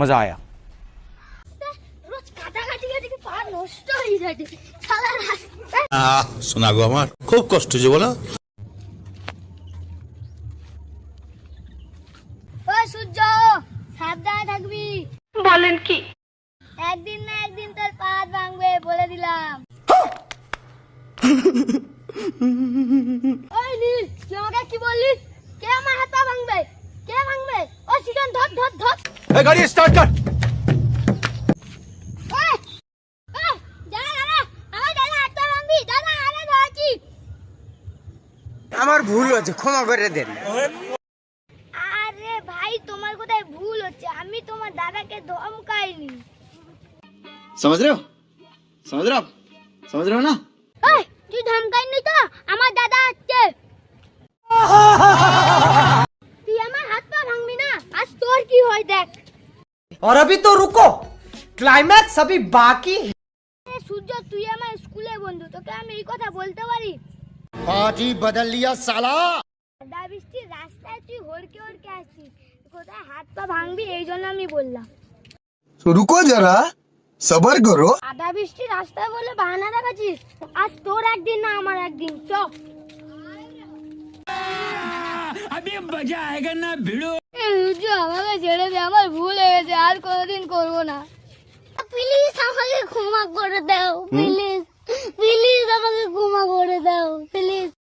मजा आया। রোজ কাটাকাটি কাটি পা নষ্ট হয়ে যাচ্ছে শালা রাস্তা। শোনা গো আমার খুব কষ্ট যে বলো। ও সূর্য সাবধানে থাকবি। বলেন কি? একদিন না একদিন তোর পা ভাঙবে বলে দিলাম। ওই নীল তুই আমাকে কি বললি? কে আমার হাত পা ভাঙবে? কে ভাঙবে? ও সিজন ধর ধর ধর। ए, गाड़ी स्टार्ट कर। ওই ওই দাদা দাদা আমার দাদা হাত পা ভাঙবি দাদা আরে ধরছি। আমার ভুল হয়েছে, ক্ষমা করে দেন। আরে ভাই তোমার কোথায় ভুল হচ্ছে, আমি তোমার দাদাকে ধমকাইনি। समझ रहे हो? समझ रहे हो आप? समझ रहे हो ना? এই তুই ধমকাইনি তো, আমার দাদা আসছে। তুই আমার হাত পা ভাঙবি না, আজ তোর কি হয় দেখ। और अभी तो रुको, क्लाइमैक्स अभी बाकी है। এ সূর্য তুই আমার স্কুলের বন্ধু, তোকে আমি এই কথা বলতে পারি? পার্টি বদল লিয়া সালা। দা বৃষ্টির রাস্তায় তুই হড়কে হড়কে আসছিস, কোথায় হাত পা ভাঙবি এই জন্য আমি বললাম। तो रुको जरा, सबर करो। আদা বৃষ্টির রাস্তায় বলে বাহানা দেখাচ্ছিস, আজ তোর একদিন না আমার একদিন। চ अभी मजा आएगा ना भिड़ो। সূর্য আমাকে ছেড়ে দে, আমার ভুল হয়ে গেছে, আর কোনোদিন করবো না। প্লিজ আমাকে ক্ষমা করে দাও, প্লিজ প্লিজ আমাকে ক্ষমা করে দাও প্লিজ।